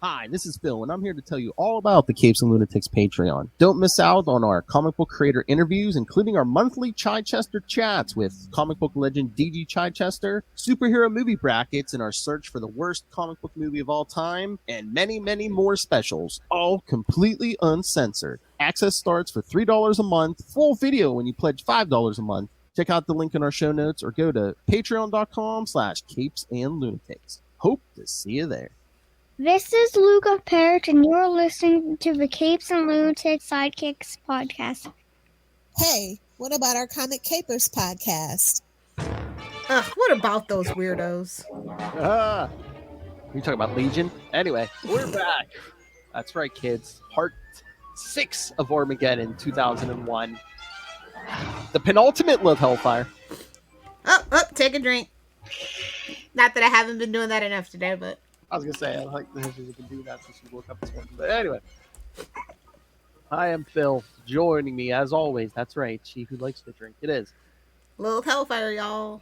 Hi, this is Phil, and I'm here to tell you all about the Capes and Lunatics Patreon. Don't miss out on our comic book creator interviews, including our monthly Chichester chats with comic book legend D.G. Chichester, superhero movie brackets in our search for the worst comic book movie of all time, and many, many more specials, all completely uncensored. Access starts for $3 a month, full video when you pledge $5 a month. Check out the link in our show notes or go to patreon.com/capesandlunatics. Hope to see you there. This is Luca Parrott, and you're listening to the Capes and Lunatics Sidekicks Podcast. Hey, what about our Comic Capers podcast? What about those weirdos? You talking about Legion? Anyway, we're back. That's right, kids. Part 6 of Armageddon 2001. The penultimate Love Hellfire. Take a drink. Not that I haven't been doing that enough today, but... I was going to say, I like that you can do that since you woke up this morning. But anyway. I am Phil. Joining me, as always, that's right, she who likes to drink. It is Love Hellfire, y'all.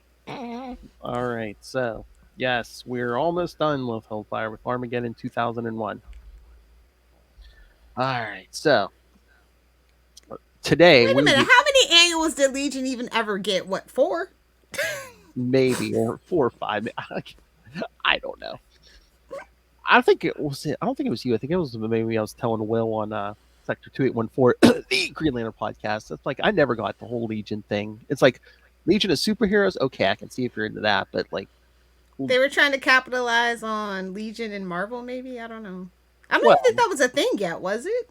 All right, so, yes, we're almost done Love Hellfire with Armageddon 2001. All right, so, today... Wait a minute, how many annuals did Legion even ever get? What, 4? Maybe, or 4 or 5. I don't know. I don't think it was you. I think it was maybe I was telling Will on Sector 2814, the Green Lantern podcast. It's like I never got the whole Legion thing. It's like Legion of Superheroes. Okay, I can see if you're into that, but like they were trying to capitalize on Legion and Marvel. Maybe I don't know. I don't even think that was a thing yet. Was it?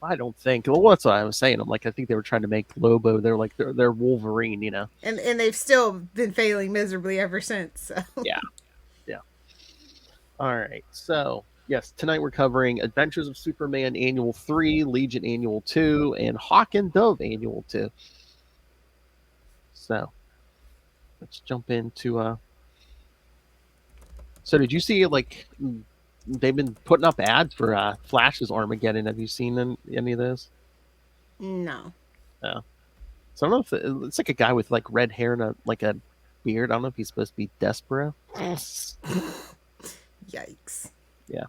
I don't think. Well, that's what I was saying. I'm like, I think they were trying to make Lobo. They're like they're Wolverine, you know. And they've still been failing miserably ever since. So. Yeah. All right, so yes, tonight we're covering Adventures of Superman Annual 3, Legion Annual 2, and Hawk and Dove Annual 2. So let's jump into. So did you see like they've been putting up ads for Flash's Armageddon? Have you seen any of this? No. No. So I don't know if it's like a guy with like red hair and a beard. I don't know if he's supposed to be Despero. Yikes. Yeah.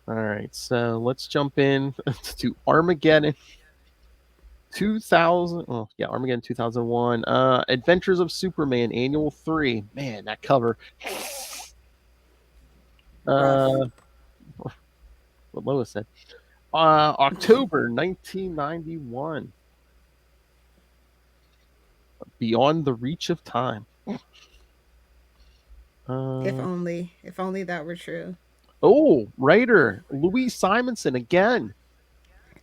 All right, so let's jump in to Armageddon 2000. Oh, yeah, Armageddon 2001. Adventures of Superman Annual 3. Man, that cover. What Lois said. October 1991. Beyond the Reach of Time. If only that were true. Oh, writer Louise Simonson again.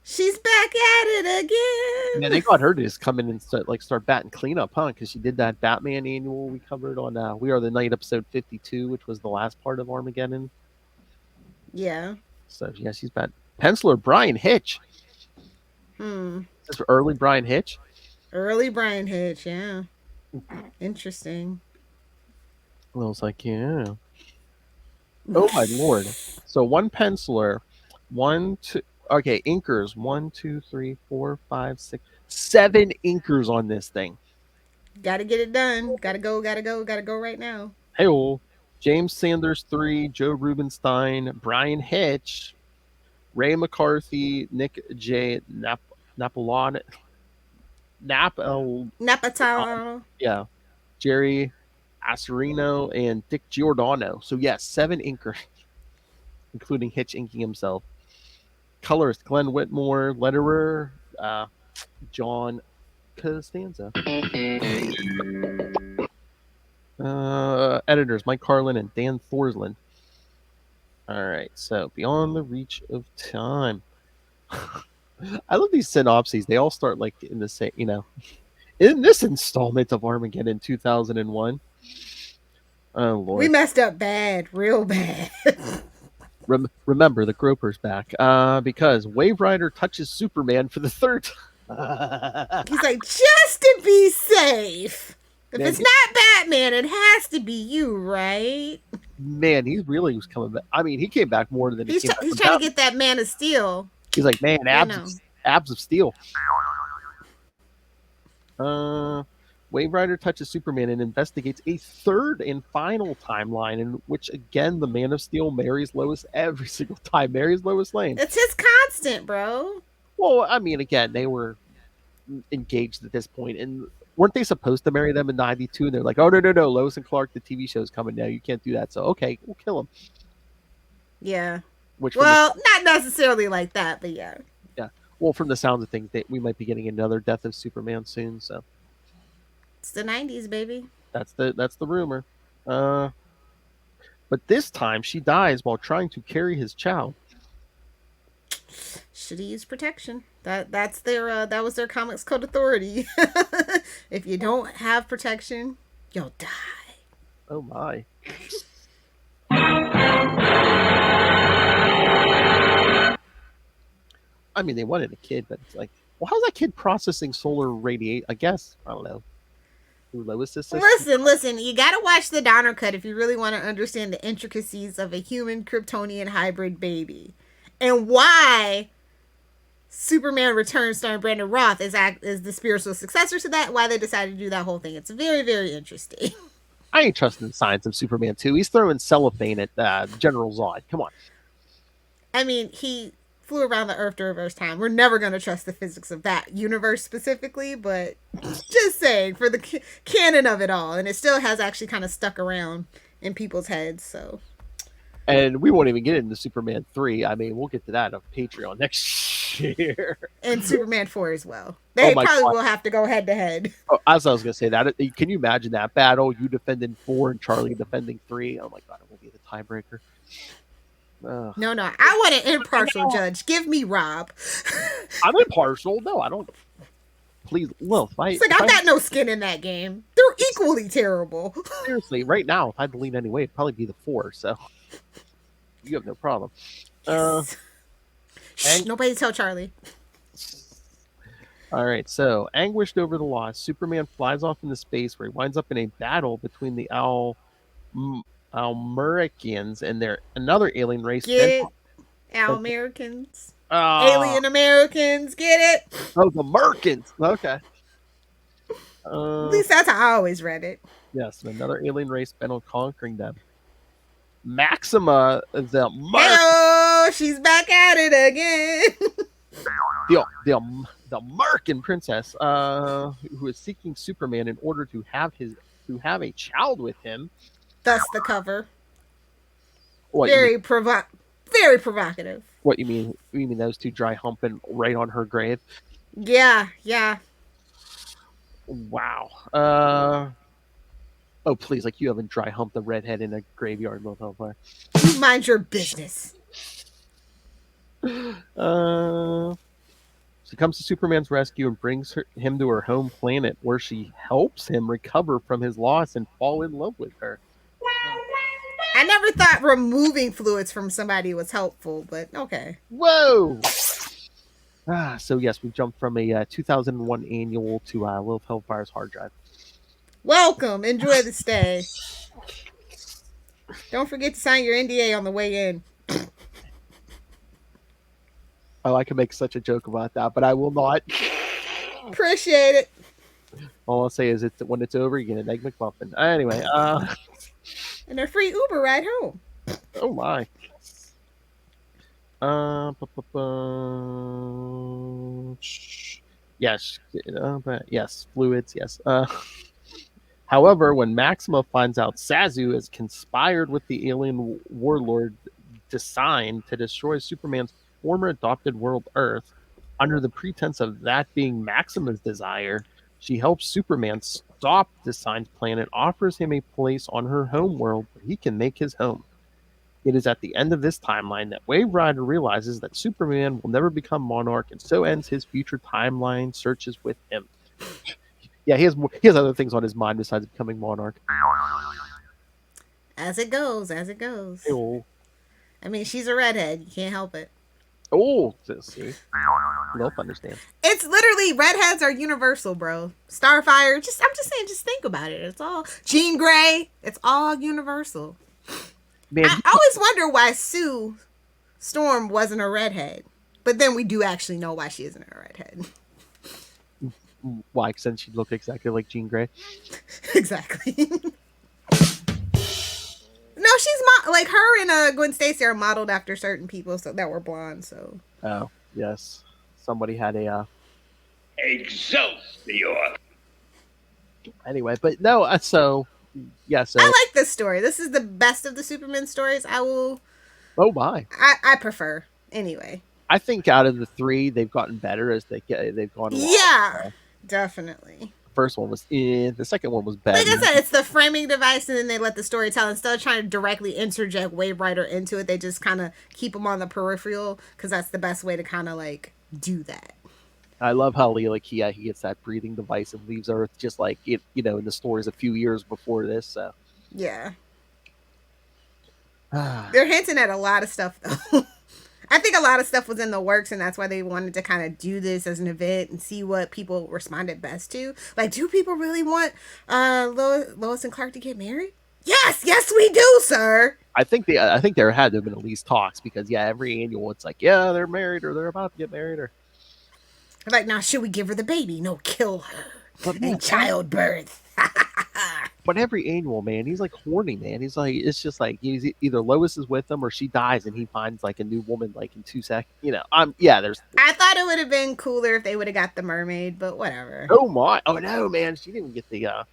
She's back at it again. Yeah, they got her to just come in and start batting cleanup, huh? Because she did that Batman annual we covered on We Are the Night episode 52, which was the last part of Armageddon. Yeah. So yeah, she's bad. Penciler Brian Hitch. Is this early Brian Hitch? Early Brian Hitch, yeah. Interesting. I was like, yeah. Oh my lord. So one penciler, 1, 2. Okay, inkers. 1, 2, 3, 4, 5, 6, 7 inkers on this thing. Gotta get it done. Gotta go right now. Hey, James Sanders 3, Joe Rubenstein, Brian Hitch, Ray McCarthy, Nick J. Napatano. Yeah. Jerry Acerino and Dick Giordano. So yes, 7 inkers, including Hitch inking himself. Colorist Glenn Whitmore, letterer John Costanza. Editors Mike Carlin and Dan Thorsland. All right, so Beyond the Reach of Time. I love these synopses. They all start like in the same, in this installment of Armageddon 2001. Oh Lord, we messed up bad, real bad. Remember, the Groper's back because Wave Rider touches Superman for the 3rd time. He's like, just to be safe. If it's not Batman, it has to be you, right? Man, he really was coming back. I mean, he came back more than he's trying to get that Man of Steel. He's like, man, abs of steel. Wave Rider touches Superman and investigates a third and final timeline in which, again, the Man of Steel marries Lois every single time. Marries Lois Lane. It's his constant, bro. Well, I mean, again, they were engaged at this point, and weren't they supposed to marry them in '92? And they're like, "Oh no, Lois and Clark, the TV show's coming now. You can't do that." So okay, we'll kill him. Yeah. Which, well, not necessarily like that, but yeah. Yeah. Well, from the sounds of things, we might be getting another death of Superman soon. So it's the '90s, baby. That's the rumor. But this time, she dies while trying to carry his child. Should he use protection? That's their that was their Comics Code Authority. If you don't have protection, you'll die. Oh my. I mean, they wanted a kid, but it's like, well, how's that kid processing solar radiation? I guess, I don't know. Lois's sister? Listen, you gotta watch the Donner Cut if you really want to understand the intricacies of a human Kryptonian hybrid baby. And why Superman Returns starring Brandon Roth is the spiritual successor to that, why they decided to do that whole thing. It's very, very interesting. I ain't trusting the science of Superman 2. He's throwing cellophane at General Zod. Come on. I mean, he flew around the Earth to reverse time. We're never going to trust the physics of that universe specifically, but just saying, for the canon of it all. And it still has actually kind of stuck around in people's heads, so... And we won't even get into Superman 3. I mean, we'll get to that on Patreon next year. And Superman 4 as well. They probably will have to go head to head. Oh, as I was going to say that, can you imagine that battle? You defending 4 and Charlie defending 3? Oh my God, it will be the tiebreaker. No, I want an impartial judge. Give me Rob. I'm impartial. No, I don't. Please, well, I've got no skin in that game. They're equally terrible. Seriously, right now, if I had to lean any way, it'd probably be the 4, so... You have no problem. Shh, nobody tell Charlie. All right, so anguished over the loss, Superman flies off into space where he winds up in a battle between the Almericians and their another alien race. Get it? Al-Americans. Alien Americans. Get it? Oh, the Merkins. Okay. At least that's how I always read it. Yes, another alien race bent on conquering them. Maxima, the Oh, she's back at it again. the Merkin princess, who is seeking Superman in order to have a child with him. Thus the cover. What, very provocative. What you mean? You mean those two dry humping right on her grave? Yeah. Wow. Oh, please, like you haven't dry humped a redhead in a graveyard, motherfucker. You mind your business. She comes to Superman's rescue and brings him to her home planet, where she helps him recover from his loss and fall in love with her. I never thought removing fluids from somebody was helpful, but okay. Whoa! So yes, we jumped from a 2001 annual to Lil Hellfire's hard drive. Welcome. Enjoy the stay. Don't forget to sign your NDA on the way in. Oh, I can make such a joke about that, but I will not. Appreciate it. All I'll say is when it's over, you get an Egg McMuffin. Anyway, and a free Uber ride home. Oh my. Yes, yes, fluids, yes. However, when Maxima finds out Sazu has conspired with the alien warlord Design to destroy Superman's former adopted world Earth, under the pretense of that being Maxima's desire, she helps Superman stop Design's plan and offers him a place on her home world where he can make his home. It is at the end of this timeline that Wave Rider realizes that Superman will never become Monarch, and so ends his future timeline searches with him. Yeah, he has other things on his mind besides becoming Monarch. As it goes. Oh. I mean, she's a redhead. You can't help it. Oh, see. Nope, understand. It's literally, redheads are universal, bro. Starfire, I'm just saying, just think about it. It's all Jean Grey. It's all universal. Man, I always wonder why Sue Storm wasn't a redhead, but then we do actually know why she isn't a redhead. Why? Since she looked exactly like Jean Grey. Exactly. No, she's like her and Gwen Stacy are modeled after certain people that were blonde. So. Oh yes, somebody had a. Excelsior! Anyway, but no. So yeah. So I like this story. This is the best of the Superman stories. oh my. I prefer anyway. I think out of the three, they've gotten better as they've gone along. Yeah, definitely. The first one was the second one was better. Like I said, it's the framing device, and then they let the storyteller, instead of trying to directly interject Wave Rider into it, they just kind of keep them on the peripheral, because that's the best way to kind of like do that. I love how l.e.g.i.o.n he gets that breathing device and leaves Earth just like it, in the stories a few years before this. So yeah, they're hinting at a lot of stuff though. I think a lot of stuff was in the works, and that's why they wanted to kind of do this as an event and see what people responded best to. Like, do people really want Lois and Clark to get married? Yes, we do, sir. I think there had to have been at least talks, because every annual it's like, yeah, they're married or they're about to get married, or like, now should we give her the baby? No, kill her. But in childbirth. But every annual, man, he's like horny, man. He's like, it's just like he's either Lois is with him or she dies and he finds like a new woman like in 2 seconds. There's. I thought it would have been cooler if they would have got the mermaid, but whatever. Oh my! Oh no, man, she didn't get the. I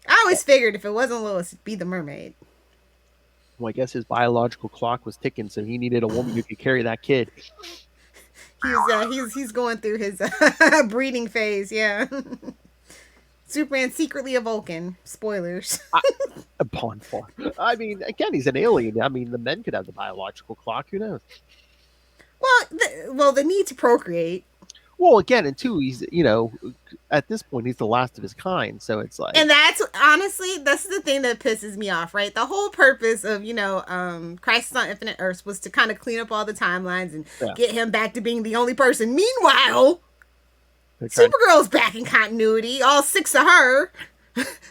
always figured if it wasn't Lois, it'd be the mermaid. Well, I guess his biological clock was ticking, so he needed a woman who could carry that kid. He's going through his breeding phase, yeah. Superman secretly a Vulcan. Spoilers. Upon far. I mean, again, he's an alien. I mean, the men could have the biological clock. Who knows? Well, the need to procreate. Well, again, and two, he's at this point he's the last of his kind, so it's like. And that's the thing that pisses me off, right? The whole purpose of Crisis on Infinite Earths was to kind of clean up all the timelines and get him back to being the only person. Meanwhile, Supergirl's back in continuity, all 6 of her.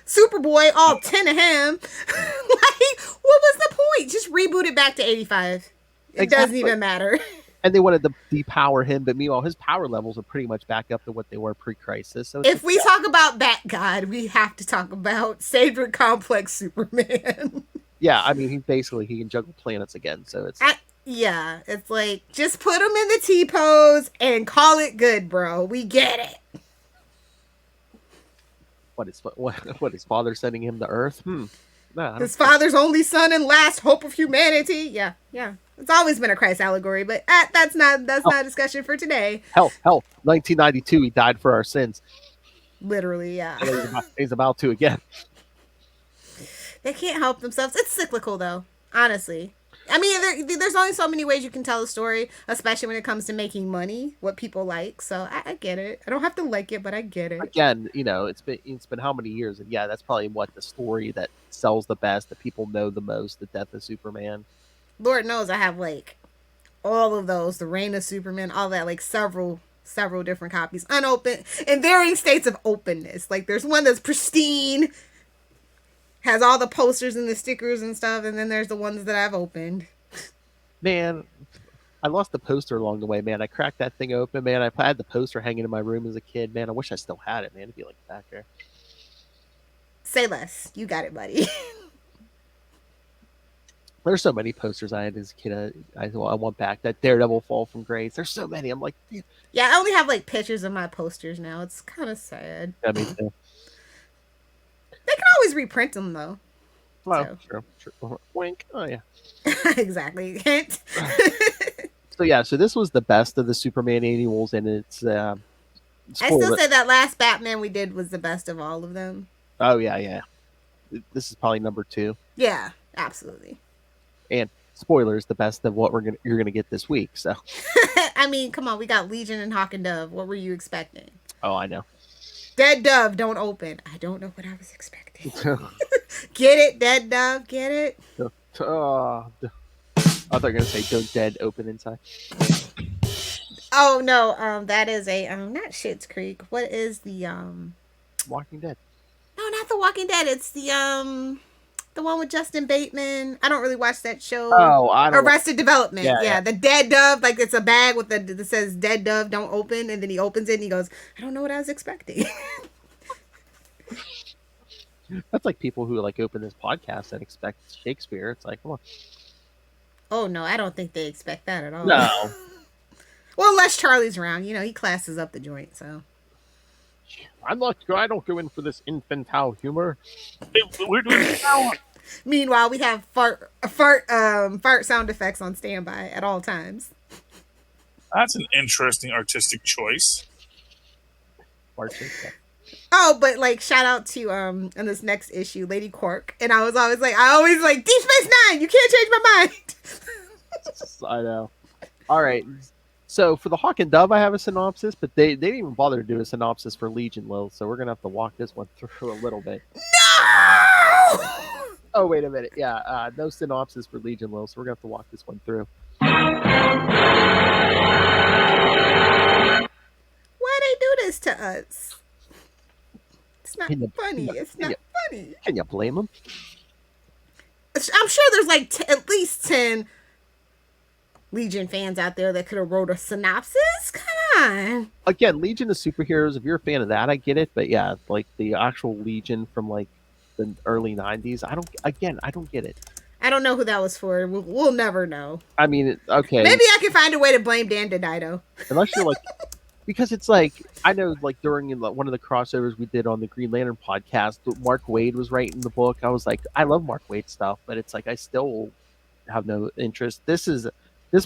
Superboy, all 10 of him. Like, what was the point? Just reboot it back to 85. It doesn't even matter. And they wanted to depower him, but meanwhile, his power levels are pretty much back up to what they were pre-crisis. So if we talk about Bat God, we have to talk about Sacred Complex Superman. Yeah, I mean, he can juggle planets again, so it's. It's like, just put him in the T-pose and call it good, bro. We get it. What his father sending him to Earth? His father's only son and last hope of humanity. Yeah. It's always been a Christ allegory, but that's not a discussion for today. Hell, 1992, he died for our sins. Literally, yeah. He's about to again. They can't help themselves. It's cyclical, though, honestly. I mean, there's only so many ways you can tell a story, especially when it comes to making money, what people like. So I get it. I don't have to like it, but I get it. Again, it's been how many years? And that's probably what the story that sells the best, that people know the most, the death of Superman. Lord knows I have like all of those, the Reign of Superman, all that, like several different copies, unopened, in varying states of openness. Like there's one that's pristine, has all the posters and the stickers and stuff, and then there's the ones that I've opened. Man, I lost the poster along the way, man. I cracked that thing open, man. I had the poster hanging in my room as a kid, man. I wish I still had it, man. It'd be like back there. Say less. You got it, buddy. There's so many posters I had as a kid. I want back that Daredevil fall from grace. There's so many. I'm like, damn. Yeah, I only have like pictures of my posters now. It's kind of sad. I mean, they can always reprint them though. Well, so. Sure. Wink. Oh yeah. Exactly. So this was the best of the Superman annuals, and it's. I still say that last Batman we did was the best of all of them. Oh yeah. This is probably number 2. Yeah, absolutely. And spoilers, the best of what you're gonna get this week. So. I mean, come on, we got Legion and Hawk and Dove. What were you expecting? Oh, I know. Dead Dove, don't open. I don't know what I was expecting. Get it, Dead Dove? Get it? I thought you were gonna say don't dead open inside. Oh no, that is a not Schitt's Creek. What is the Walking Dead? No, not the Walking Dead. It's the The one with Justin Bateman. I don't really watch that show. Oh, I don't. Arrested Development. Yeah. The dead dove. Like it's a bag with that says "dead dove, don't open," and then he opens it and he goes, "I don't know what I was expecting." That's like people who like open this podcast and expect Shakespeare. It's like, come on. Oh no, I don't think they expect that at all. No. Well, unless Charlie's around, he classes up the joint. So I don't go in for this infantile humor. We're doing it now. meanwhile, we have fart sound effects on standby at all times. That's an interesting artistic choice. Oh, but like shout out to in this next issue, Lady Quark, and I always like Deep Space Nine. You can't change my mind. I know. All right. So for the Hawk and Dove, I have a synopsis, but they didn't even bother to do a synopsis for Legion, Lil. So we're gonna have to walk this one through a little bit. No. Oh wait a minute. Yeah, no synopsis for Legion, Lil. So we're gonna have to walk this one through. Why they do this to us? It's not funny. It's not funny. Can you blame them? I'm sure there's like at least 10 Legion fans out there that could have wrote a synopsis. Come on. Again, Legion of Superheroes. If you're a fan of that, I get it. But yeah, like the actual Legion from like the early '90s, I don't get it. I don't know who that was for. We'll never know. I mean, okay. Maybe I can find a way to blame Dan DiDio. Unless you're like, because it's like, I know like during one of the crossovers we did on the Green Lantern podcast, Mark Waid was writing the book. I was like, I love Mark Waid stuff, but it's like, I still have no interest. This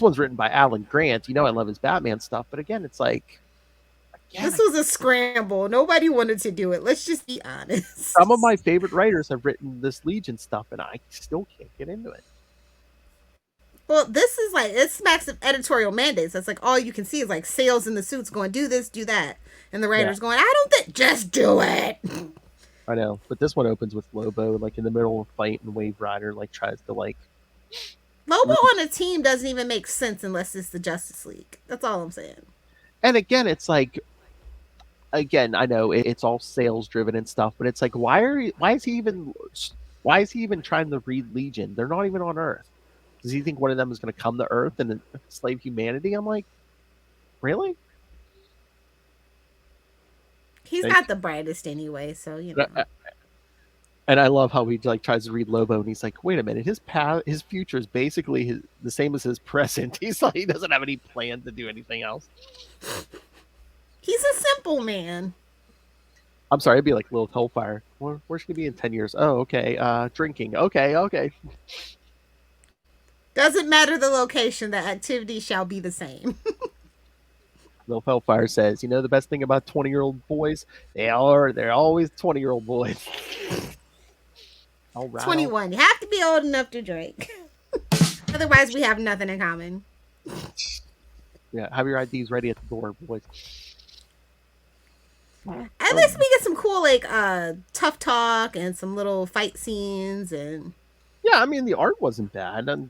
one's written by Alan Grant. I love his Batman stuff, but again, it's like, this was a scramble. Nobody wanted to do it. Let's just be honest. Some of my favorite writers have written this Legion stuff, and I still can't get into it. Well, this is like, it smacks of editorial mandates. That's like all you can see is like sales in the suits going, do this, do that. And the writer's going, I don't think, just do it. I know, but this one opens with Lobo, like in the middle of a fight, and Wave Rider like tries to like... Lobo on a team doesn't even make sense unless it's the Justice League. That's all I'm saying. And again, it's like, I know it's all sales driven and stuff, but it's like, why is he even trying to read Legion? They're not even on Earth. Does he think one of them is going to come to Earth and enslave humanity? I'm like, really? He's not the brightest anyway, so And I love how he like tries to read Lobo, and he's like, wait a minute, his future is basically the same as his present. He's like, he doesn't have any plan to do anything else. He's a simple man. I'm sorry, it'd be like Lilith Hellfire. Where's she gonna be in 10 years? Oh, okay. Drinking. Okay. Doesn't matter the location, the activity shall be the same. Lilith Hellfire says, the best thing about 20-year-old boys? They're always 20-year-old boys. All right. 21. You have to be old enough to drink. Otherwise, we have nothing in common. Yeah, have your IDs ready at the door, boys. At least we get some cool, like, tough talk and some little fight scenes. And yeah, I mean, the art wasn't bad. And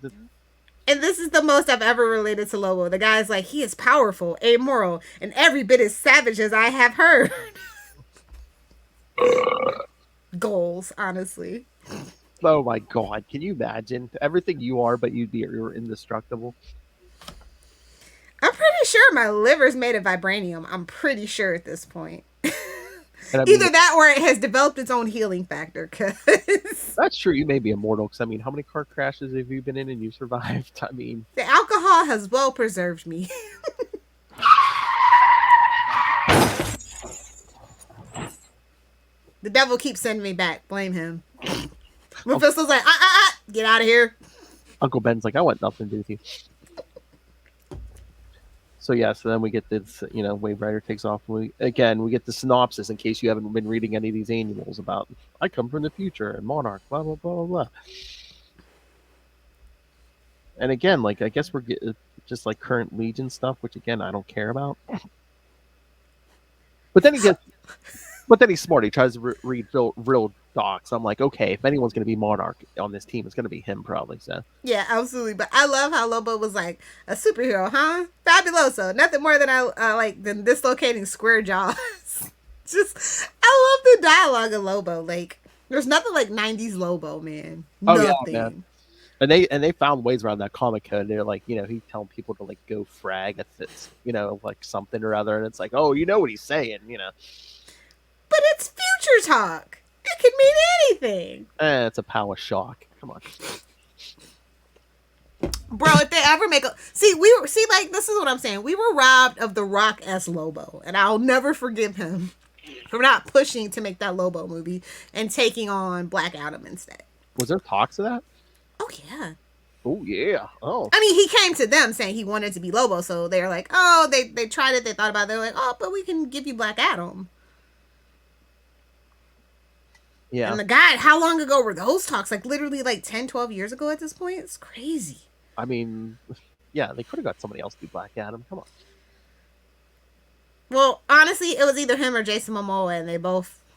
this is the most I've ever related to Lobo. The guy's like, he is powerful, amoral, and every bit as savage as I have heard. Goals, honestly. Oh my god, can you imagine? Everything you are, but you're indestructible. I'm pretty sure my liver's made of vibranium. I'm pretty sure at this point. I mean, either that or it has developed its own healing factor. Cause that's true. You may be immortal. Because I mean, how many car crashes have you been in and you survived? I mean, the alcohol has well preserved me. The devil keeps sending me back. Blame him. Mephisto's like, get out of here. Uncle Ben's like, I want nothing to do with you. So then we get this, Wave Rider takes off. We get the synopsis in case you haven't been reading any of these annuals about, I come from the future and Monarch, blah, blah, blah, blah, blah. And again, like, I guess we're just like current Legion stuff, which again, I don't care about. But then he's smart. He tries to read real docs. I'm like, okay, if anyone's going to be Monarch on this team, it's going to be him probably. So yeah, absolutely. But I love how Lobo was like a superhero, huh? Fabuloso. Nothing more than I like than dislocating square jaws. Just, I love the dialogue of Lobo. Like, There's nothing like 90s Lobo, man. Oh, yeah, Nothing. man. And they found ways around that comic code. They're like, he's telling people to like go frag if it's, like something or other, and it's like, oh, you know what he's saying, But it's future talk. It could mean anything. It's a power shock. Come on. Bro, if they ever make a like this is what I'm saying. We were robbed of the Rock S Lobo, and I'll never forgive him for not pushing to make that Lobo movie and taking on Black Adam instead. Was there talks of that? Oh yeah. Oh yeah. Oh. I mean, he came to them saying he wanted to be Lobo, so they're like, oh, they tried it, they thought about it, they're like, oh, but we can give you Black Adam. Yeah. And the guy, how long ago were those talks? Like literally like 10, 12 years ago at this point? It's crazy. I mean, yeah, they could have got somebody else to do Black Adam. Come on. Well, honestly, it was either him or Jason Momoa, and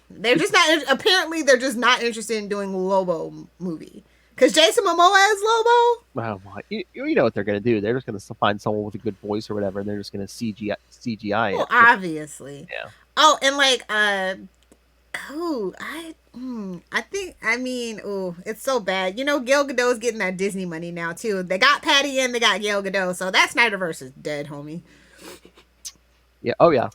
they're just not, apparently they're just not interested in doing Lobo movie. Because Jason Momoa is Lobo? Oh my. You know what they're going to do. They're just going to find someone with a good voice or whatever, and they're just going to CGI it. Well, obviously. Yeah. Oh, and like, it's so bad. Gal Gadot's getting that Disney money now, too. They got Patty and they got Gal Gadot, so that Snyderverse is dead, homie. Yeah. Oh, yeah.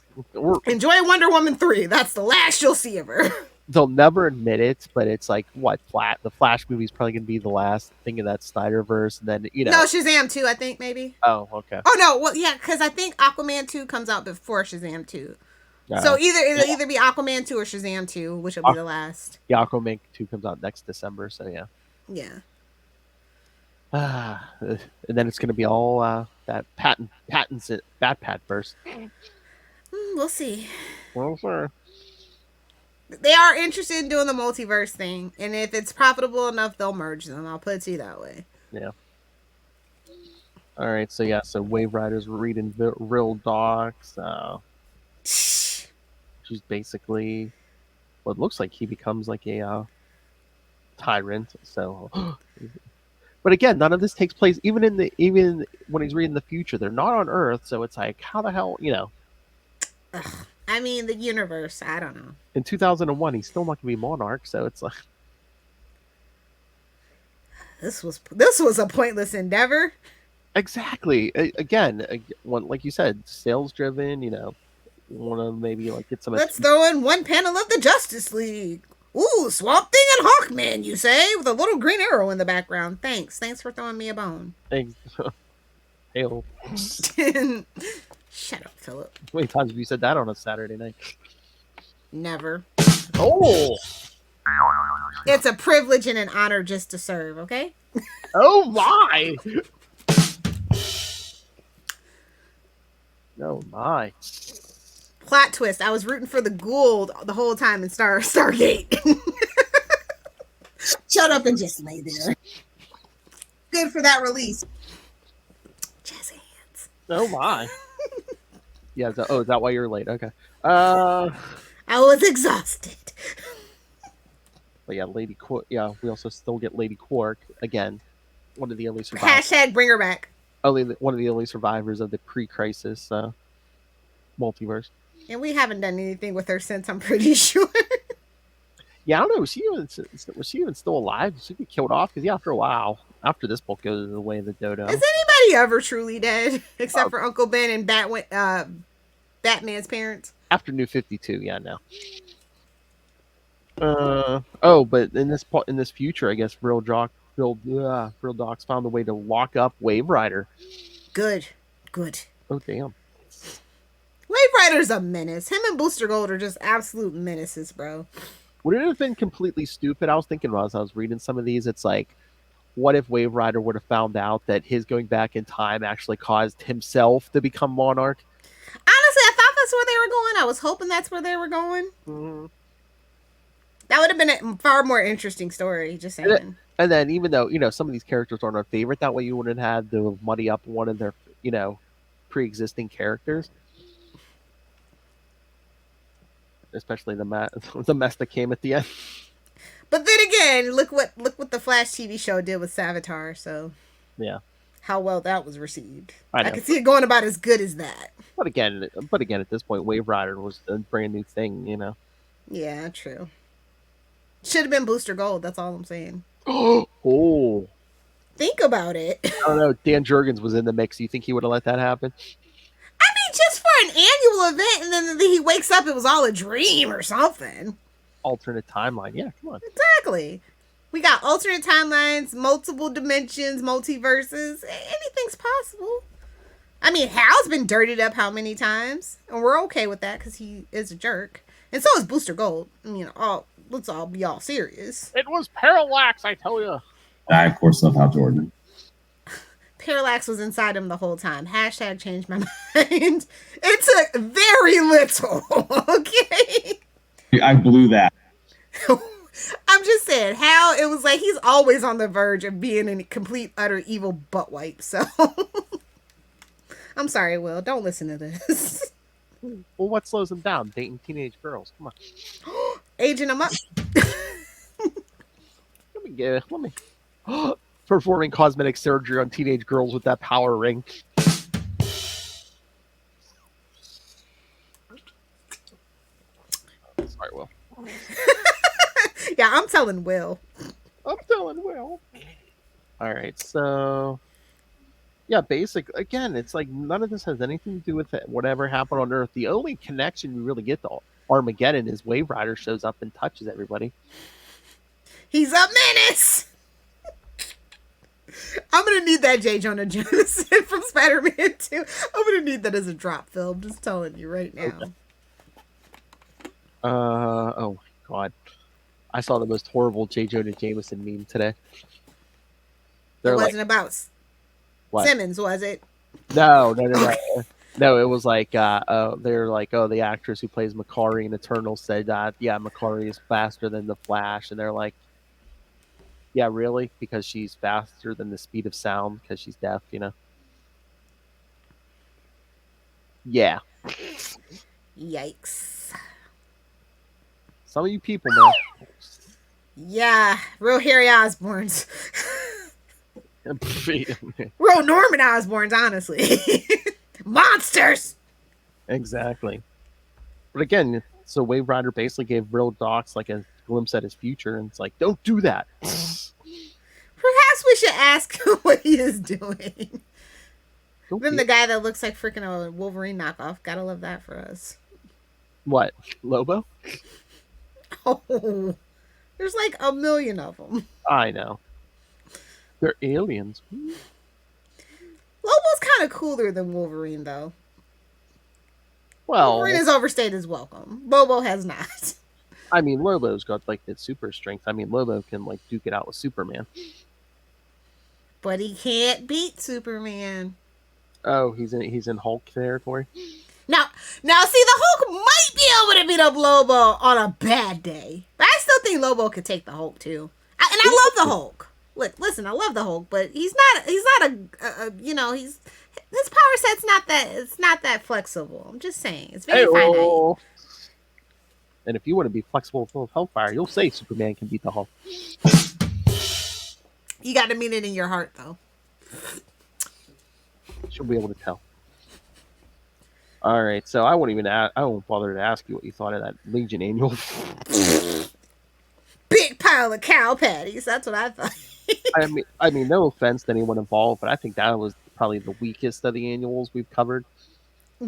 Enjoy Wonder Woman 3. That's the last you'll see of her. They'll never admit it, but it's like, what? The Flash movie is probably going to be the last thing of that Snyderverse, and then, No, Shazam 2, I think, maybe. Oh, okay. Oh, no. Well, yeah, because I think Aquaman 2 comes out before Shazam 2. So it'll either be Aquaman 2 or Shazam 2, which will be the last. Yeah, Aquaman 2 comes out next December, so yeah. Yeah. And then it's going to be all that patents it, Bat verse. We'll see. Well, sure. They are interested in doing the multiverse thing, and if it's profitable enough, they'll merge them. I'll put it to you that way. Yeah. All right, so Wave Rider's reading real docs. She's basically what looks like he becomes like a tyrant. So, but again, none of this takes place even when he's reading the future. They're not on Earth, so it's like, how the hell, Ugh. I mean, the universe. I don't know. In 2001, he's still not gonna be monarch, so it's like this was a pointless endeavor. Exactly. Again, like you said, sales driven. Want to maybe like get some. Let's throw in one panel of the Justice League. Ooh, Swamp Thing and Hawkman, you say, with a little green arrow in the background. Thanks for throwing me a bone. Thanks. Hail. Shut up, Philip. How many times have you said that on a Saturday night? Never. Oh. It's a privilege and an honor just to serve, okay? Oh my. Oh my. Plot twist. I was rooting for the Gould the whole time in Stargate. Shut up and just lay there. Good for that release. Jazz hands. Oh my. Yeah. Is that why you're late? Okay. I was exhausted. But yeah, Lady Quark. Yeah, we also still get Lady Quark again. One of the only survivors. # bring her back. One of the only survivors of the pre-crisis multiverse. And we haven't done anything with her since, I'm pretty sure. Yeah, I don't know. Was she even still alive? Did she get killed off? Because after a while, after this book goes the way of the dodo. Is anybody ever truly dead? Except for Uncle Ben and Batman's parents? After New 52, yeah, no. But in this future, I guess Real Docs found a way to lock up Wave Rider. Good. Oh damn. Wave Rider's a menace. Him and Booster Gold are just absolute menaces, bro. Would it have been completely stupid? I was thinking as I was reading some of these, it's like, what if Wave Rider would have found out that his going back in time actually caused himself to become monarch? Honestly, I thought that's where they were going. I was hoping that's where they were going. Mm-hmm. That would have been a far more interesting story, just saying. And then even though, some of these characters aren't our favorite, that way you wouldn't have to muddy up one of their, pre-existing characters. Especially the mess that came at the end. But then again, look what the Flash TV show did with Savitar, so yeah. How well that was received. I can see it going about as good as that. But again, at this point, Wave Rider was a brand new thing, Yeah, true. Should have been Booster Gold. That's all I'm saying. Oh, Think about it. I don't know. Dan Jurgens was in the mix. Do you think he would have let that happen? I mean, just for an annual event, and then he wakes up, it was all a dream or something. Alternate timeline. Yeah, come on. Exactly. We got alternate timelines, multiple dimensions, multiverses. Anything's possible. I mean, Hal's been dirtied up how many times? And we're okay with that because he is a jerk. And so is Booster Gold. I mean, let's all be all serious. It was Parallax, I tell you. I, of course, love Hal Jordan. Parallax was inside him the whole time. Hashtag changed my mind. It took very little, okay? I blew that. I'm just saying, Hal, it was like he's always on the verge of being a complete, utter evil butt wipe, so... I'm sorry, Will. Don't listen to this. Well, what slows him down? Dating teenage girls. Come on. Aging them up. Let me performing cosmetic surgery on teenage girls with that power ring. Sorry, Will. Yeah, I'm telling Will. I'm telling Will. All right, so yeah, again, it's like none of this has anything to do with whatever happened on Earth. The only connection we really get to Armageddon is Wave Rider shows up and touches everybody. He's a menace. I'm gonna need that J. Jonah Jameson from Spider-Man 2. I'm gonna need that as a drop film. Just telling you right now. Okay. Oh my god, I saw the most horrible J. Jonah Jameson meme today. It wasn't about what? Simmons, was it? No. No, it was like, they're like, the actress who plays Makari in Eternal said that, yeah, Makari is faster than the Flash. And they're like, yeah, really? Because she's faster than the speed of sound because she's deaf, you know? Yeah. Yikes. Some of you people, man. Yeah, real Harry Osborns. Real Norman Osborns, honestly. Monsters! Exactly. But again, so Wave Rider basically gave real Docs like a glimpse at his future, and it's like, don't do that. Perhaps we should ask him what he is doing. Then the guy that looks like freaking a Wolverine knockoff. Gotta love that for us. What? Lobo? Oh, there's like a million of them. I know. They're aliens. Lobo's kind of cooler than Wolverine, though. Well, Wolverine has overstayed his welcome. Lobo has not. I mean, Lobo's got like the super strength. I mean, Lobo can like duke it out with Superman. But he can't beat Superman. Oh, he's in Hulk territory. Now, see, the Hulk might be able to beat up Lobo on a bad day, but I still think Lobo could take the Hulk too. I love the Hulk. Look, listen, I love the Hulk, but he's not his power set's not that flexible. I'm just saying, it's very finite. And if you want to be flexible with Hellfire, you'll say Superman can beat the Hulk. You got to mean it in your heart, though. She'll be able to tell. All right, so I won't bother to ask you what you thought of that Legion annual. Big pile of cow patties. That's what I thought. I mean, no offense to anyone involved, but I think that was probably the weakest of the annuals we've covered.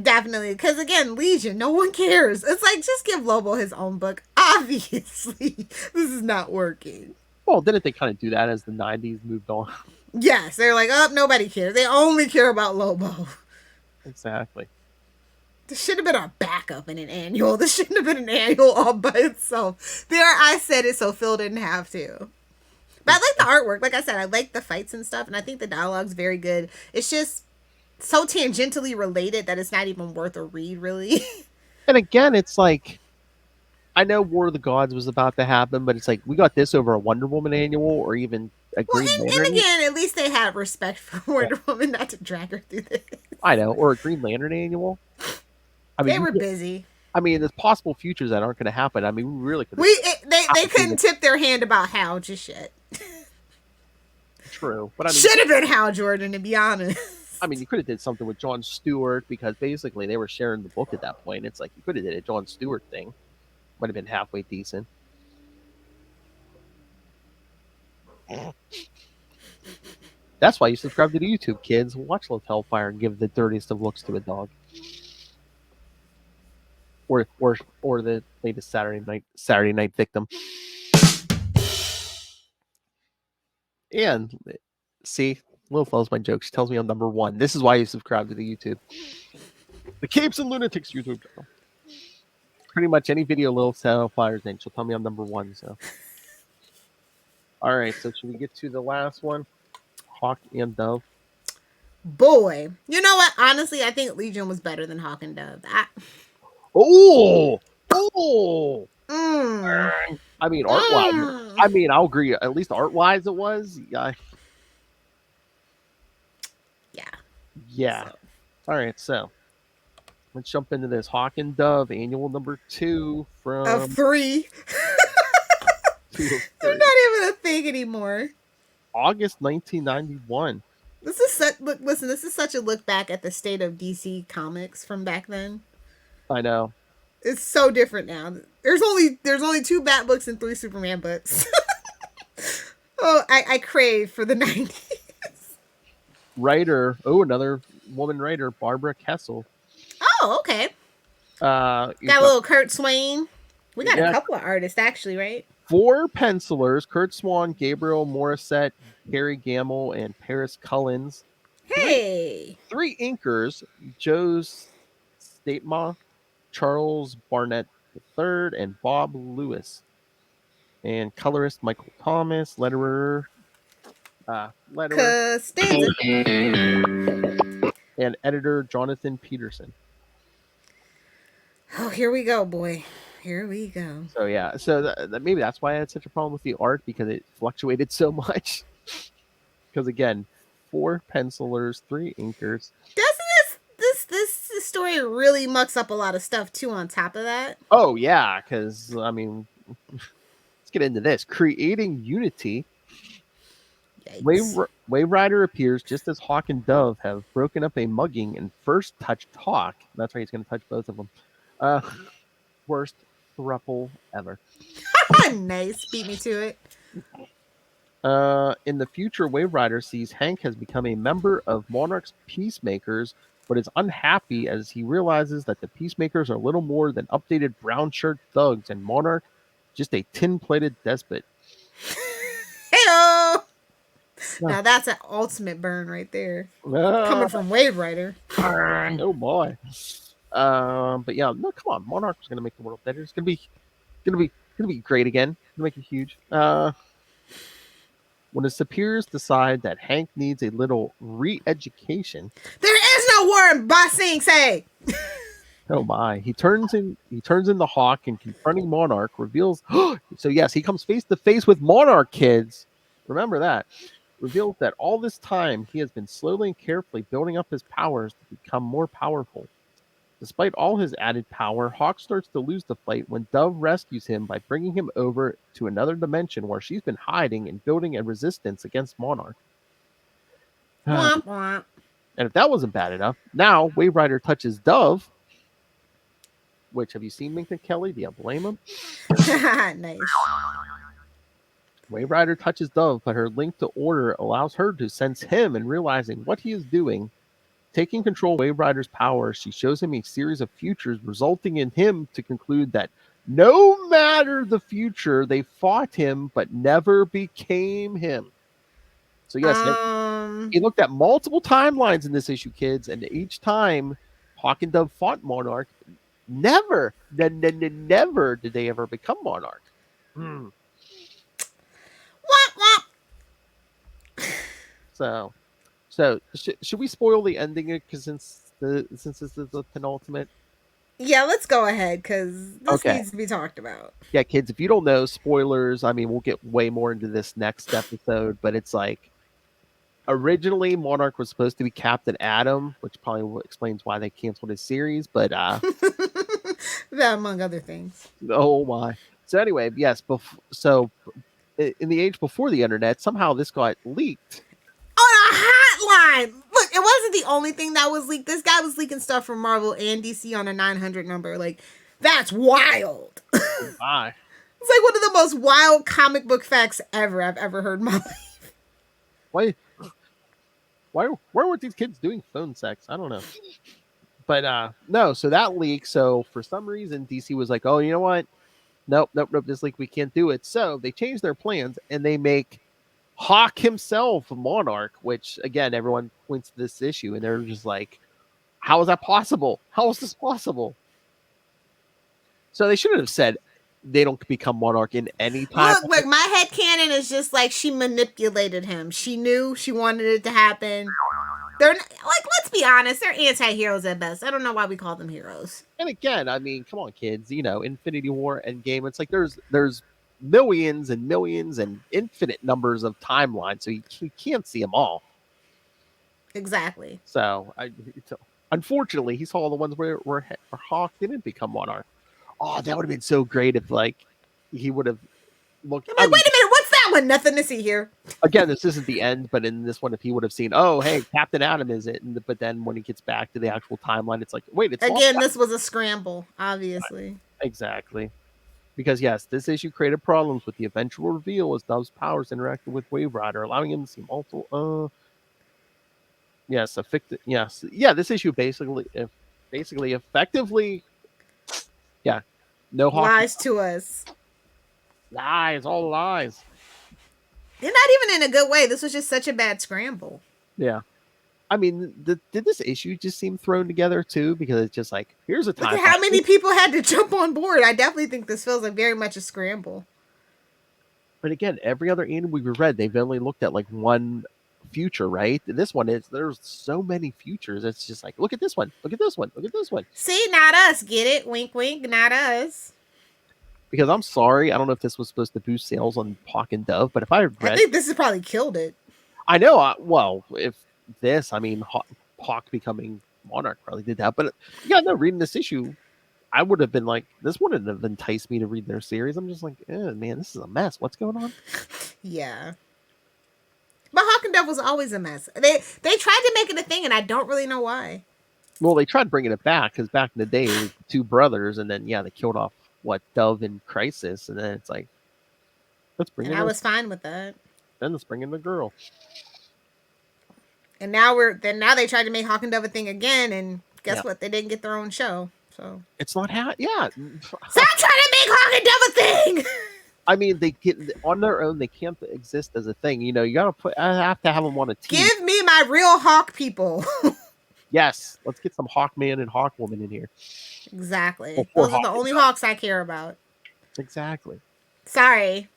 Definitely, because again, Legion, no one cares. It's like, just give Lobo his own book. Obviously, this is not working. Well, didn't they kind of do that as the 90s moved on? Yes, they're like, oh, nobody cares. They only care about Lobo. Exactly. This should have been our backup in an annual. This shouldn't have been an annual all by itself. There, I said it so Phil didn't have to. But I like the artwork. Like I said, I like the fights and stuff, and I think the dialogue's very good. It's just so tangentially related that it's not even worth a read, really. And again, it's like, I know War of the Gods was about to happen, but it's like, we got this over a Wonder Woman annual or even a Green Lantern. And again, at least they had respect for Wonder Woman not to drag her through this. I know, or a Green Lantern annual. I mean, they were busy. I mean, there's possible futures that aren't going to happen. I mean, we really could. They couldn't tip their hand about Hal just yet. True, but I mean, should have been Hal Jordan, to be honest. I mean, you could have did something with Jon Stewart because basically they were sharing the book at that point. It's like you could have did a Jon Stewart thing. Might have been halfway decent. That's why you subscribe to the YouTube, kids. Watch Love Hellfire and give the dirtiest of looks to a dog. Or the latest Saturday Night Victim. And see, Lil follows my joke. She tells me I'm number 1. This is why you subscribe to the YouTube. The Capes and Lunatics YouTube channel. Pretty much any video Lil Hellfire's in, she'll tell me I'm number 1. So, all right. So should we get to the last one? Hawk and Dove. Boy, you know what? Honestly, I think Legion was better than Hawk and Dove. Oh. Mm. I mean, art-wise. I mean, I'll agree. At least art-wise, it was. Yeah. So. All right, so let's jump into this. Hawk and Dove, annual number 2 from... Of 3. They're not even a thing anymore. August 1991. This is such a look back at the state of DC Comics from back then. I know. It's so different now. There's only 2 Bat books and 3 Superman books. Oh, I crave for the 90s. Writer, another woman writer, Barbara Kessel. Oh, okay. Got a little Kurt Swain. We got a couple of artists, actually, right? 4 pencilers, Kurt Swan, Gabriel Morissette, Gary Gamble, and Paris Cullens. Hey! 3 inkers, Joe Statema, Charles Barnett III, and Bob Lewis. And colorist Michael Thomas, letterer, Costanza. And editor Jonathan Peterson. Oh, here we go, boy. Here we go. So yeah, so maybe that's why I had such a problem with the art, because it fluctuated so much. Because again, 4 pencilers, 3 inkers. Doesn't this story really mucks up a lot of stuff too? On top of that. Oh yeah, because I mean, let's get into this. Creating unity. Wave Rider appears just as Hawk and Dove have broken up a mugging and first touched Hawk. That's right, he's going to touch both of them. Worst throuple ever. Nice, beat me to it. In the future, Wave Rider sees Hank has become a member of Monarch's Peacemakers, but is unhappy as he realizes that the Peacemakers are little more than updated brown shirt thugs and Monarch just a tin-plated despot. Hey-o! Now that's an ultimate burn right there. Coming from Wave Rider. Oh boy. But yeah, no, come on. Monarch is gonna make the world better. It's gonna be great again. Gonna make it huge. When his superiors decide that Hank needs a little re-education, there is no war in Ba Sing Se. oh my! He turns in the Hawk, and confronting Monarch reveals. So yes, he comes face to face with Monarch, kids. Remember that. Reveals that all this time he has been slowly and carefully building up his powers to become more powerful. Despite all his added power, Hawk starts to lose the fight when Dove rescues him by bringing him over to another dimension where she's been hiding and building a resistance against Monarch. Womp womp. And if that wasn't bad enough, now Wave Rider touches Dove. Which, have you seen Minka Kelly? Do you blame him? Nice. Wave Rider touches Dove, but her link to Order allows her to sense him, and realizing what he is doing, taking control of Wave Rider's power, she shows him a series of futures, resulting in him to conclude that no matter the future, they fought him, but never became him. So yes, he looked at multiple timelines in this issue, kids, and each time Hawk and Dove fought Monarch, never did they ever become Monarch. Womp womp. So should we spoil the ending? Because since this is the penultimate. Yeah, let's go ahead because this needs to be talked about. Yeah, kids, if you don't know, spoilers. I mean, we'll get way more into this next episode, but it's like originally Monarch was supposed to be Captain Atom, which probably explains why they canceled his series. But that among other things. Oh my! So anyway, yes. So in the age before the internet, somehow this got leaked. On a hotline! Look, it wasn't the only thing that was leaked. This guy was leaking stuff from Marvel and DC on a 900 number. Like, that's wild. My. It's like one of the most wild comic book facts ever I've ever heard in my life. Why weren't these kids doing phone sex? I don't know. But no, so that leak, so for some reason DC was like, oh, you know what? Nope, this leak, we can't do it. So they changed their plans and they make Hawk himself Monarch, which again, everyone points to this issue and they're just like, how is that possible? How is this possible? So they shouldn't have said they don't become Monarch in any time. Look, my headcanon is just like she manipulated him. She knew she wanted it to happen. They're like, let's be honest, they're anti-heroes at best. I don't know why we call them heroes. And again, I mean, come on, kids. You know, Infinity War, Endgame. It's like there's millions and millions and infinite numbers of timelines, so you can't see them all. Exactly. So, unfortunately, he saw the ones where Hawk didn't become Monarch. Oh, that would have been so great if like he would have looked. I'm like, wait a minute, what's that one? Nothing to see here. Again, this isn't the end, but in this one, if he would have seen, oh, hey, Captain Atom is it? But then when he gets back to the actual timeline, it's like, wait, it's again. This was a scramble, obviously. Exactly. Because yes, this issue created problems with the eventual reveal as Dove's powers interacted with Wave Rider, allowing him to see multiple. Yes, yes, yeah. This issue basically effectively, yeah, no Hawk lies to us. Lies, all lies. They're not even in a good way. This was just such a bad scramble. Yeah. I mean, did this issue just seem thrown together too? Because it's just like, here's a time. Look at how many people had to jump on board. I definitely think this feels like very much a scramble. But again, every other anime we read, they've only looked at like one future, right? This one is, there's so many futures. It's just like, look at this one, look at this one, look at this one. See, not us. Get it? Wink, wink. Not us. Because I'm sorry, I don't know if this was supposed to boost sales on Hawk and Dove, but if I read, I think this has probably killed it. I know. Well, if this, I mean, Hawk becoming Monarch probably did that. But yeah, no, reading this issue, I would have been like, this wouldn't have enticed me to read their series. I'm just like, man, this is a mess. What's going on? Yeah. But Hawk and Dove was always a mess. They tried to make it a thing, and I don't really know why. Well, they tried bringing it back because back in the day, it was two brothers, and then they killed off Dove in Crisis, and then it's like, let's bring. And I was fine with that. Then let's bring in the girl. And now they tried to make Hawk and Dove a thing again, and guess what? They didn't get their own show. So it's not Stop trying to make Hawk and Dove a thing. I mean, they get on their own. They can't exist as a thing. You know, you gotta I have to have them on a team. Give me my real Hawk people. Yes, let's get some Hawkman and Hawkwoman in here. Exactly. Those are the only Hawks I care about. Exactly. Sorry.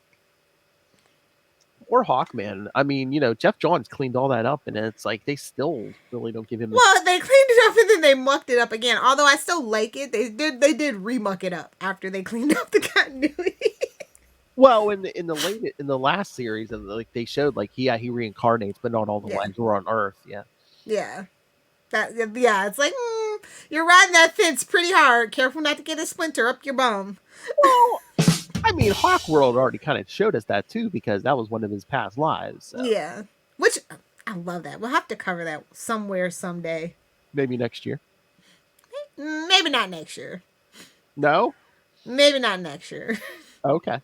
Or Hawkman. I mean, Jeff Johns cleaned all that up, and it's like they still really don't give him. Well, they cleaned it up and then they mucked it up again. Although I still like it, they did remuck it up after they cleaned up the continuity. Well, in the last series, and like they showed, like he reincarnates, but not all the lives were on Earth. Yeah. Yeah. It's like you're riding that fence pretty hard. Careful not to get a splinter up your bum. Well, I mean, Hawkworld already kind of showed us that too, because that was one of his past lives. So. Yeah, which I love that. We'll have to cover that somewhere someday. Maybe next year. Maybe not next year. No. Maybe not next year. Okay.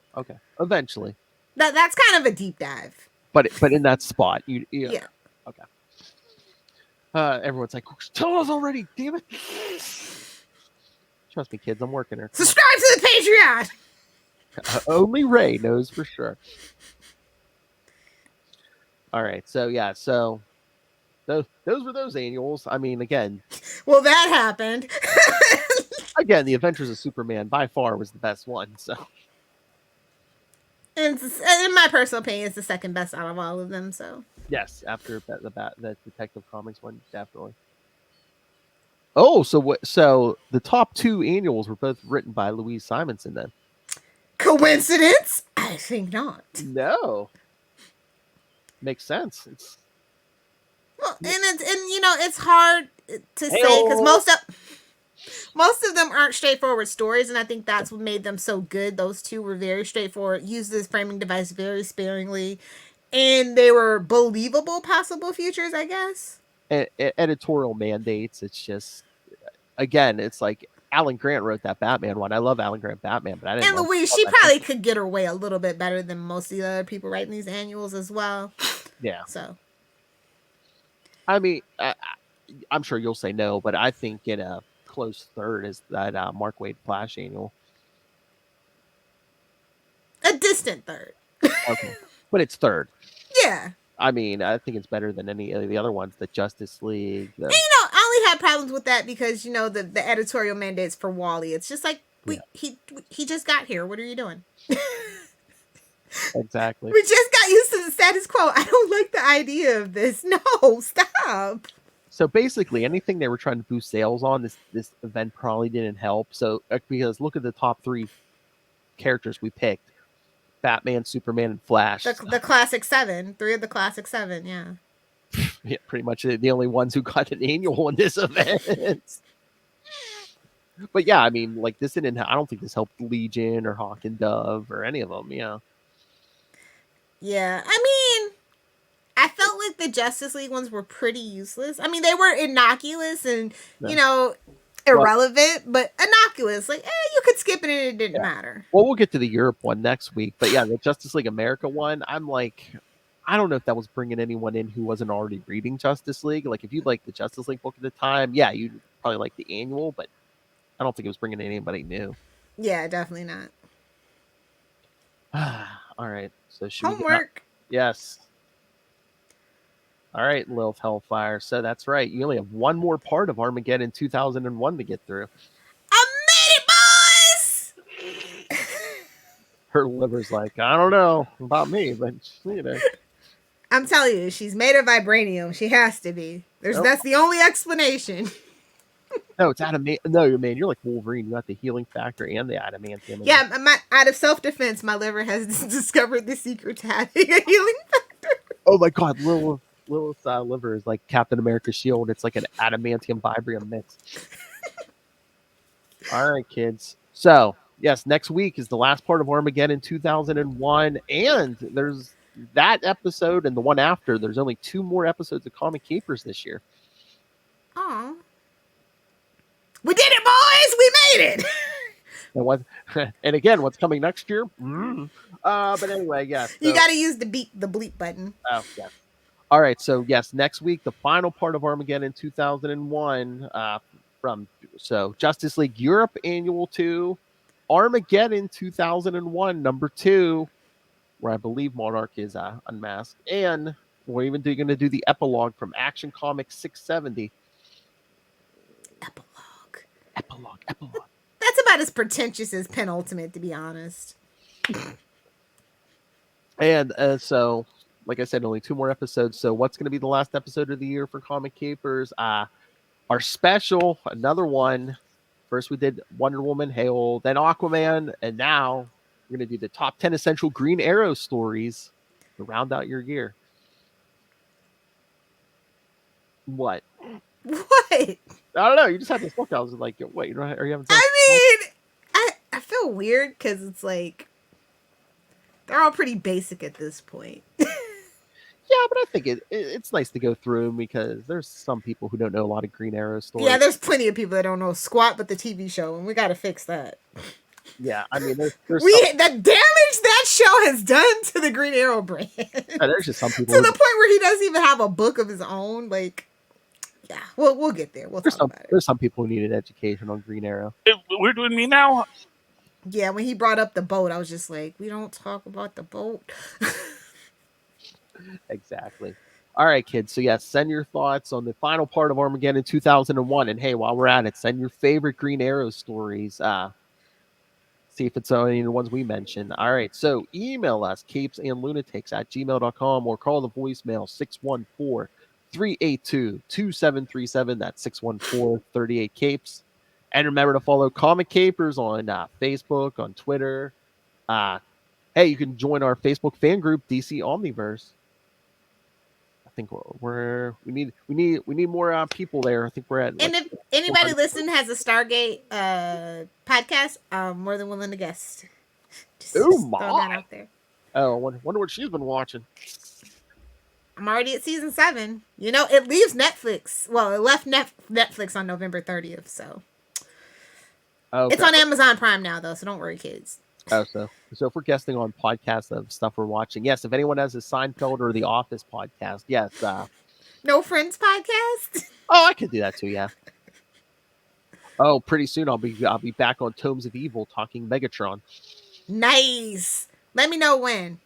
Eventually. That's kind of a deep dive. But in that spot, yeah. Okay. Everyone's like, tell us already, damn it. Trust me, kids, I'm working here. Subscribe to the Patreon. Only Ray knows for sure. All right, so those were those annuals. I mean, again. Well, that happened. Again, the Adventures of Superman by far was the best one. So. And in my personal opinion, it's the second best out of all of them. So. Yes, after the Detective Comics one, definitely. Oh, so the top two annuals were both written by Louise Simonson then. Coincidence? I think not. No. Makes sense. It's hard to say because most of them aren't straightforward stories, and I think that's what made them so good. Those two were very straightforward, used this framing device very sparingly, and they were believable possible futures, I guess. Editorial mandates. It's just, again, it's like Alan Grant wrote that Batman one. I love Alan Grant Batman, but I didn't. And Louise, she probably could get her way a little bit better than most of the other people writing these annuals as well. Yeah. So, I mean, I'm sure you'll say no, but I think in a close third is that Mark Waid Flash annual. A distant third. Okay, but it's third. Yeah. I mean, I think it's better than any of the other ones. The Justice League. And, I only had problems with that because the editorial mandates for Wally. It's just like he just got here. What are you doing? Exactly. We just got used to the status quo. I don't like the idea of this. No, stop. So basically, anything they were trying to boost sales on, this event probably didn't help. So because look at the top 3 characters we picked: Batman, Superman, and Flash. The classic 7. 3 of the classic 7. Yeah. Yeah, pretty much the only ones who got an annual in this event. But yeah, I mean, like this didn't. I don't think this helped Legion or Hawk and Dove or any of them. Yeah. Yeah, I mean, I felt like the Justice League ones were pretty useless. I mean, they were innocuous and irrelevant, but innocuous. Like, you could skip it and it didn't matter. Well, we'll get to the Europe one next week, but yeah, the Justice League America one, I'm like, I don't know if that was bringing anyone in who wasn't already reading Justice League. Like, if you liked the Justice League book at the time, yeah, you'd probably like the annual, but I don't think it was bringing anybody new. Yeah, definitely not. All right, so homework. Yes. All right, Lilith Hellfire. So that's right. You only have one more part of Armageddon 2001 to get through. I made it, boys! Her liver's like, I don't know about me, but I'm telling you, she's made of vibranium. She has to be. That's the only explanation. No, it's adamantium. No, man, you're like Wolverine. You got the healing factor and the adamantium. Yeah, out of self-defense, my liver has discovered the secret to having a healing factor. Oh my God, Lilith's liver is like Captain America's shield. It's like an adamantium vibranium mix. All right, kids. So, yes, next week is the last part of Armageddon 2001, and there's that episode and the one after. There's only 2 more episodes of Comic Capers this year. Aw. We did it, boys! We made it! And again, what's coming next year? But anyway, yes. So, you got to use the bleep button. Oh, yes. All right, so yes, next week, the final part of Armageddon 2001 so Justice League Europe Annual 2, Armageddon 2001 number 2, where I believe Monarch is unmasked, and we're even going to do the epilogue from Action Comics 670. Epilogue. That's about as pretentious as Penultimate, to be honest. And so, like I said, only 2 more episodes. So what's going to be the last episode of the year for Comic Capers? Our special, another one. First we did Wonder Woman, Hail, then Aquaman, and now we're going to do the top 10 essential Green Arrow stories to round out your year. What? What? I don't know. You just had this look. I was like, wait, are you having? I mean, I feel weird because it's like they're all pretty basic at this point. Yeah, but I think it's nice to go through them because there's some people who don't know a lot of Green Arrow stories. Yeah, there's plenty of people that don't know squat but the TV show, and we got to fix that. Yeah, I mean, there's the damage that show has done to the Green Arrow brand. Yeah, there's just some people to the point where he doesn't even have a book of his own. Like, yeah, we'll get there. We'll talk about it. There's some people who need an education on Green Arrow. We're doing me now. Yeah, when he brought up the boat, I was just like, we don't talk about the boat. Exactly. All right, kids. So, yes, send your thoughts on the final part of Armageddon 2001. And, hey, while we're at it, send your favorite Green Arrow stories. See if it's any of the ones we mentioned. All right, so email us, capesandlunatics@gmail.com, or call the voicemail 614-382-2737. That's 614-38-CAPES. And remember to follow Comic Capers on Facebook, on Twitter. Hey, you can join our Facebook fan group, DC Omniverse. I think we need more people there. I think we're at. And if anybody listening has a Stargate podcast, I'm more than willing to guest. Just throw that out there. Oh, I wonder what she's been watching. I'm already at season 7. You know, it leaves Netflix. Well, it left Netflix on November 30th. So Okay. It's on Amazon Prime now, though, so don't worry, kids. Oh, so if we're guesting on podcasts of stuff we're watching, yes. If anyone has a Seinfeld or The Office podcast, yes. No Friends podcast? Oh, I could do that too. Yeah. Oh, pretty soon I'll be back on Tomes of Evil talking Megatron. Nice. Let me know when.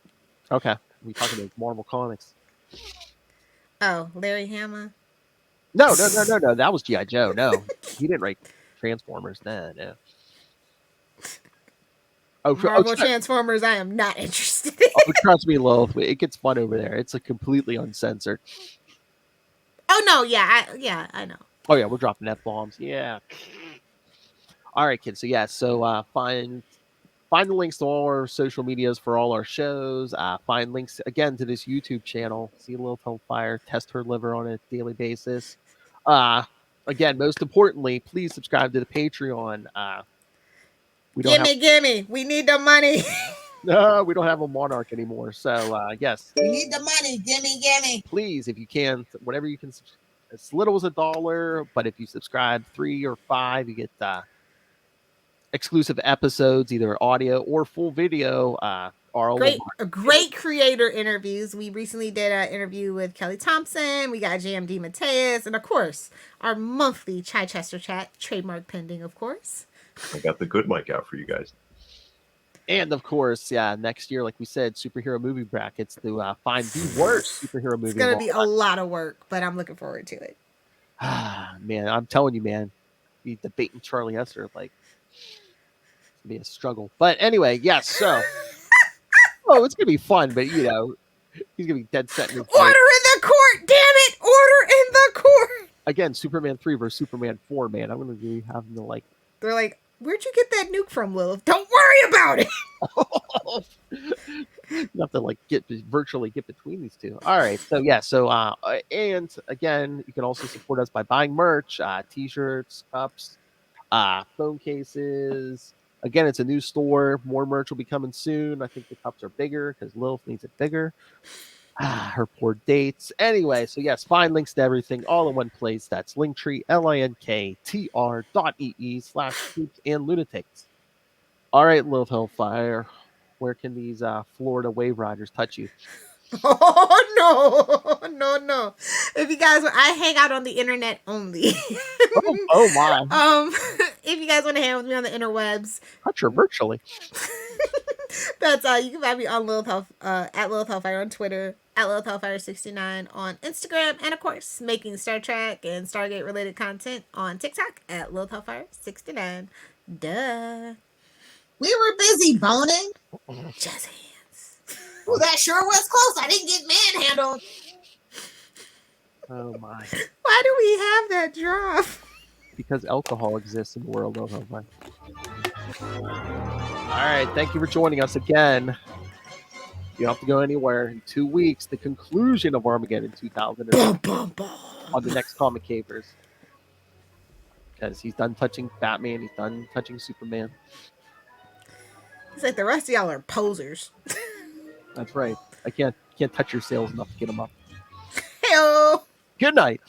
Okay, we talking about Marvel Comics. Oh, Larry Hama? No. That was G.I. Joe. No, he didn't write Transformers. No. Marvel Transformers, I am not interested in. Oh, trust me, Lil. It gets fun over there. It's a completely uncensored. Oh, no. Yeah, I know. Oh, yeah, we're dropping F-bombs. Yeah. All right, kids. So find the links to all our social medias for all our shows. Find links, again, to this YouTube channel. See Lil Hellfire test her liver on a daily basis. Again, most importantly, please subscribe to the Patreon. Gimme. We need the money. No, we don't have a monarch anymore. So, yes. We need the money. Gimme. Please, if you can, whatever you can, as little as $1, but if you subscribe 3 or 5, you get exclusive episodes, either audio or full video. Great creator interviews. We recently did an interview with Kelly Thompson. We got JMD Mateus, and of course, our monthly Chichester chat, trademark pending, of course. I got the good mic out for you guys. And of course, next year, like we said, superhero movie brackets to find the worst superhero movie. It's gonna be a lot of work, but I'm looking forward to it. Man, I'm telling you, man, be debating Charlie Hester, like, it's gonna be a struggle. But anyway, yes. So, it's gonna be fun, but he's gonna be dead set. In Order in the court, damn it! Order in the court. Again, Superman 3 versus Superman 4, man. I'm gonna be having to like. They're like, where'd you get that nuke from, Lilith? Don't worry about it. You have to like virtually get between these two. All right, and again, you can also support us by buying merch, t-shirts, cups, phone cases. Again, it's a new store. More merch will be coming soon. I think the cups are bigger because Lilith needs it bigger. Her poor dates. Anyway, so yes, find links to everything all in one place. That's Linktree, linktr.ee/capesandlunatics. All right, Lil Hellfire, where can these Florida wave riders touch you? Oh, no. If you guys, I hang out on the internet only. Oh my. If you guys want to hang out with me on the interwebs, touch her virtually. That's you can find me on at Lilith Hellfire on Twitter, at Lilith Hellfire 69 on Instagram, and of course, making Star Trek and Stargate related content on TikTok at Lilith Hellfire 69. Duh. We were busy boning. Jazz hands. Well, that sure was close. I didn't get manhandled. Oh my. Why do we have that drop? Because alcohol exists in the world of Hellfire. All right, thank you for joining us again. You don't have to go anywhere. In 2 weeks, the conclusion of Armageddon 2000 on the next Comic Capers. Because he's done touching Batman, he's done touching Superman. It's like the rest of y'all are posers. That's right. I can't touch your sales enough to get them up. Hey-o. Good night.